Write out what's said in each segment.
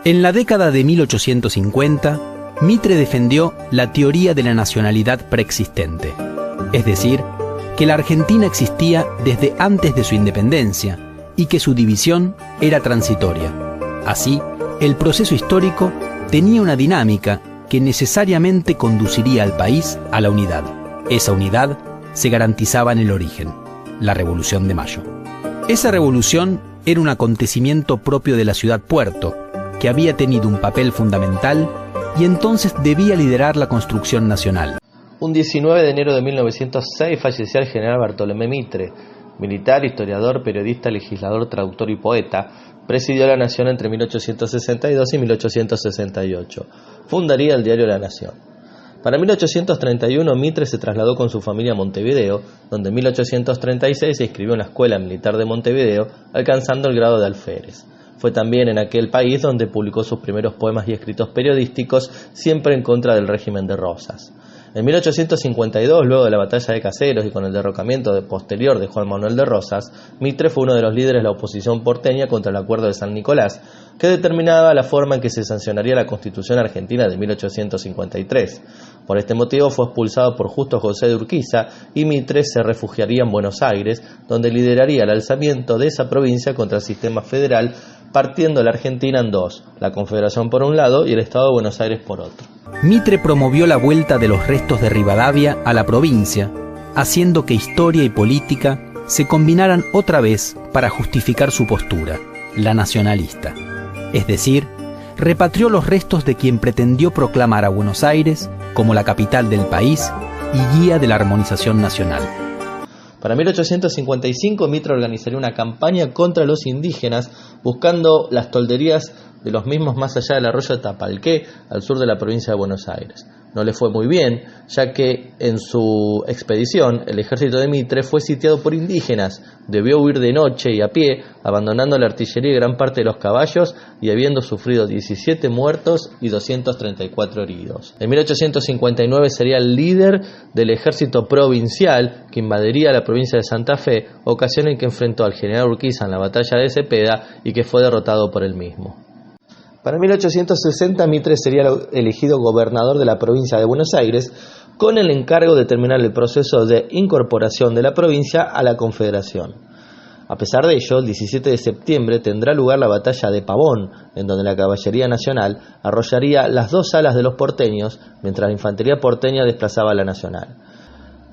En la década de 1850, Mitre defendió la teoría de la nacionalidad preexistente, es decir, que la Argentina existía desde antes de su independencia y que su división era transitoria. Así, el proceso histórico tenía una dinámica que necesariamente conduciría al país a la unidad. Esa unidad se garantizaba en el origen, la Revolución de Mayo. Esa revolución era un acontecimiento propio de la ciudad-puerto, que había tenido un papel fundamental y entonces debía liderar la construcción nacional. Un 19 de enero de 1906 fallecía el general Bartolomé Mitre, militar, historiador, periodista, legislador, traductor y poeta. Presidió la Nación entre 1862 y 1868. Fundaría el diario La Nación. Para 1831 Mitre se trasladó con su familia a Montevideo, donde en 1836 se inscribió en la Escuela Militar de Montevideo, alcanzando el grado de alférez. Fue también en aquel país donde publicó sus primeros poemas y escritos periodísticos, siempre en contra del régimen de Rosas. En 1852, luego de la batalla de Caseros y con el derrocamiento posterior de Juan Manuel de Rosas, Mitre fue uno de los líderes de la oposición porteña contra el Acuerdo de San Nicolás, que determinaba la forma en que se sancionaría la Constitución argentina de 1853. Por este motivo fue expulsado por Justo José de Urquiza y Mitre se refugiaría en Buenos Aires, donde lideraría el alzamiento de esa provincia contra el sistema federal, partiendo la Argentina en dos, la Confederación por un lado y el Estado de Buenos Aires por otro. Mitre promovió la vuelta de los restos de Rivadavia a la provincia, haciendo que historia y política se combinaran otra vez para justificar su postura, la nacionalista. Es decir, repatrió los restos de quien pretendió proclamar a Buenos Aires como la capital del país y guía de la armonización nacional. Para 1855 Mitre organizaría una campaña contra los indígenas, buscando las tolderías de los mismos más allá del arroyo de Tapalqué, al sur de la provincia de Buenos Aires. No le fue muy bien, ya que en su expedición el ejército de Mitre fue sitiado por indígenas, debió huir de noche y a pie, abandonando la artillería y gran parte de los caballos y habiendo sufrido 17 muertos y 234 heridos. En 1859 sería el líder del ejército provincial que invadiría la provincia de Santa Fe, ocasión en que enfrentó al general Urquiza en la batalla de Cepeda y que fue derrotado por él mismo. Para 1860 Mitre sería elegido gobernador de la provincia de Buenos Aires con el encargo de terminar el proceso de incorporación de la provincia a la Confederación. A pesar de ello, el 17 de septiembre tendrá lugar la batalla de Pavón, en donde la caballería nacional arrollaría las dos alas de los porteños, mientras la infantería porteña desplazaba a la nacional.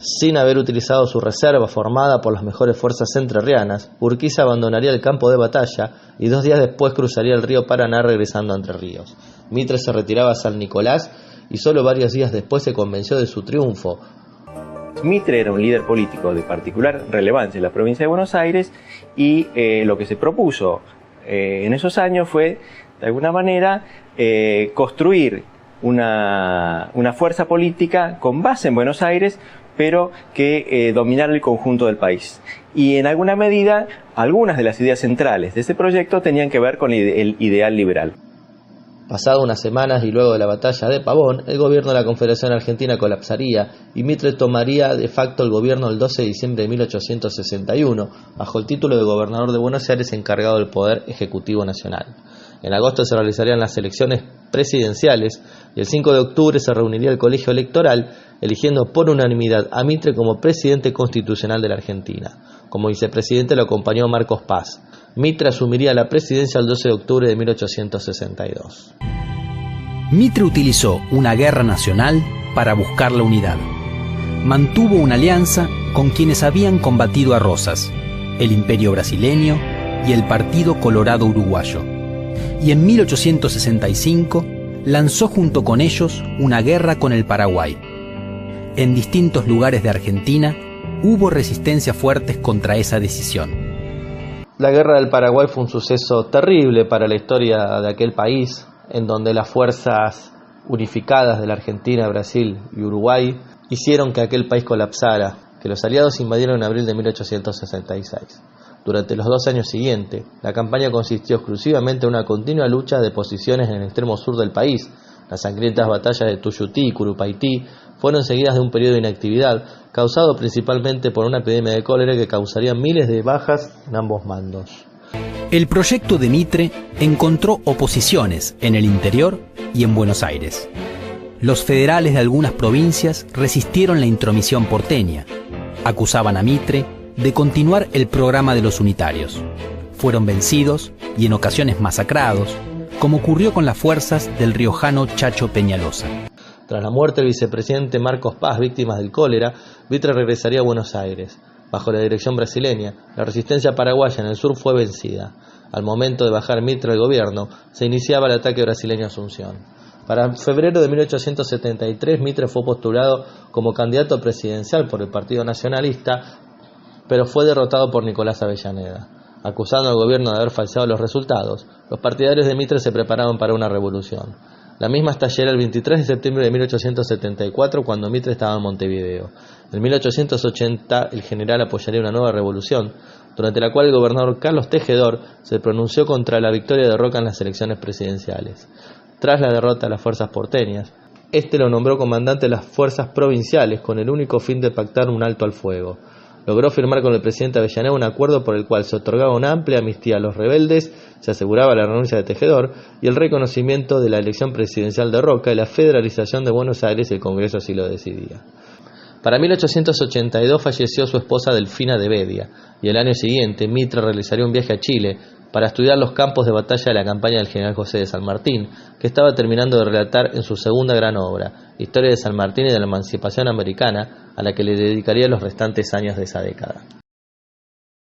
Sin haber utilizado su reserva formada por las mejores fuerzas entrerrianas, Urquiza abandonaría el campo de batalla y 2 días después cruzaría el río Paraná regresando a Entre Ríos. Mitre se retiraba a San Nicolás y solo varios días después se convenció de su triunfo. Mitre era un líder político de particular relevancia en la provincia de Buenos Aires y lo que se propuso en esos años fue, de alguna manera, construir una fuerza política con base en Buenos Aires, pero que dominara el conjunto del país. Y en alguna medida, algunas de las ideas centrales de ese proyecto tenían que ver con el ideal liberal. Pasado unas semanas y luego de la batalla de Pavón, el gobierno de la Confederación Argentina colapsaría y Mitre tomaría de facto el gobierno el 12 de diciembre de 1861, bajo el título de gobernador de Buenos Aires encargado del Poder Ejecutivo Nacional. En agosto se realizarían las elecciones presidenciales y el 5 de octubre se reuniría el colegio electoral, eligiendo por unanimidad a Mitre como presidente constitucional de la Argentina. Como vicepresidente lo acompañó Marcos Paz. Mitre asumiría la presidencia el 12 de octubre de 1862. Mitre utilizó una guerra nacional para buscar la unidad. Mantuvo una alianza con quienes habían combatido a Rosas, el Imperio brasileño y el Partido Colorado uruguayo. Y en 1865 lanzó junto con ellos una guerra con el Paraguay. En distintos lugares de Argentina hubo resistencias fuertes contra esa decisión. La guerra del Paraguay fue un suceso terrible para la historia de aquel país, en donde las fuerzas unificadas de la Argentina, Brasil y Uruguay hicieron que aquel país colapsara, que los aliados invadieron en abril de 1866. Durante los 2 años siguientes, la campaña consistió exclusivamente en una continua lucha de posiciones en el extremo sur del país. Las sangrientas batallas de Tuyutí y Curupaití fueron seguidas de un periodo de inactividad, causado principalmente por una epidemia de cólera que causaría miles de bajas en ambos bandos. El proyecto de Mitre encontró oposiciones en el interior y en Buenos Aires. Los federales de algunas provincias resistieron la intromisión porteña. Acusaban a Mitre de continuar el programa de los unitarios. Fueron vencidos y en ocasiones masacrados, como ocurrió con las fuerzas del riojano Chacho Peñalosa. Tras la muerte del vicepresidente Marcos Paz, víctimas del cólera, Mitre regresaría a Buenos Aires. Bajo la dirección brasileña, la resistencia paraguaya en el sur fue vencida. Al momento de bajar Mitre al gobierno, se iniciaba el ataque brasileño a Asunción. Para febrero de 1873, Mitre fue postulado como candidato presidencial por el Partido Nacionalista, pero fue derrotado por Nicolás Avellaneda. Acusando al gobierno de haber falseado los resultados, los partidarios de Mitre se preparaban para una revolución. La misma estallara el 23 de septiembre de 1874, cuando Mitre estaba en Montevideo. En 1880, el general apoyaría una nueva revolución, durante la cual el gobernador Carlos Tejedor se pronunció contra la victoria de Roca en las elecciones presidenciales. Tras la derrota de las fuerzas porteñas, este lo nombró comandante de las fuerzas provinciales con el único fin de pactar un alto al fuego. Logró firmar con el presidente Avellaneda un acuerdo por el cual se otorgaba una amplia amnistía a los rebeldes, se aseguraba la renuncia de Tejedor y el reconocimiento de la elección presidencial de Roca y la federalización de Buenos Aires, y el Congreso así lo decidía. Para 1882 falleció su esposa Delfina de Bedia, y el año siguiente Mitre realizaría un viaje a Chile para estudiar los campos de batalla de la campaña del general José de San Martín, que estaba terminando de relatar en su segunda gran obra, Historia de San Martín y de la Emancipación Americana, a la que le dedicaría los restantes años de esa década.